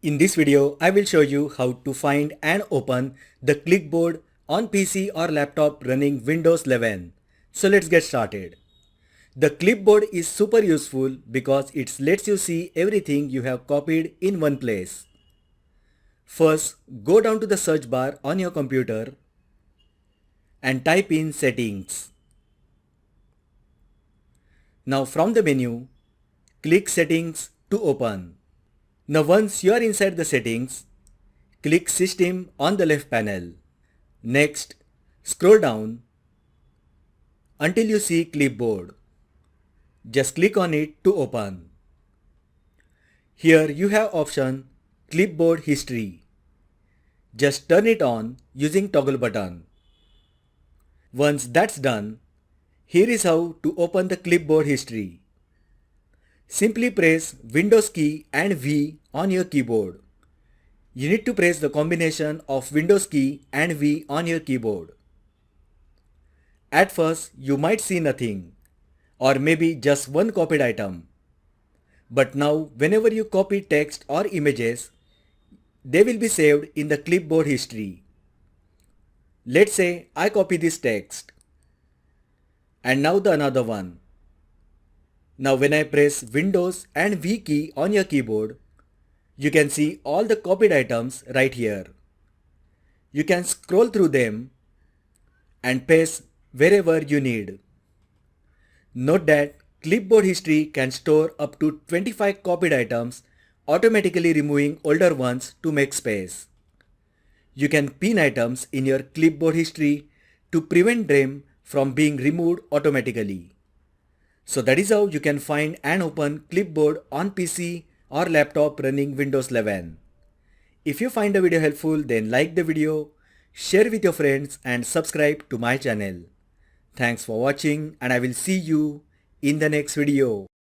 In this video, I will show you how to find and open the Clipboard on PC or laptop running Windows 11. So let's get started. The Clipboard is super useful because it lets you see everything you have copied in one place. First, go down to the search bar on your computer and type in Settings. Now from the menu, click Settings to open. Now once you are inside the settings, click System on the left panel. Next, scroll down until you see Clipboard. Just click on it to open. Here you have option Clipboard History. Just turn it on using toggle button. Once that's done, here is how to open the Clipboard history. Simply press Windows key and V on your keyboard. You need to press the combination of Windows key and V on your keyboard. At first, you might see nothing, or maybe just one copied item. But now, whenever you copy text or images, they will be saved in the Clipboard history. Let's say I copy this text, and now the another one. Now when I press Windows and V key on your keyboard, you can see all the copied items right here. You can scroll through them and paste wherever you need. Note that Clipboard history can store up to 25 copied items, automatically removing older ones to make space. You can pin items in your Clipboard history to prevent them from being removed automatically. So that is how you can find and open Clipboard on PC or laptop running Windows 11. If you find the video helpful, then like the video, share with your friends and subscribe to my channel. Thanks for watching and I will see you in the next video.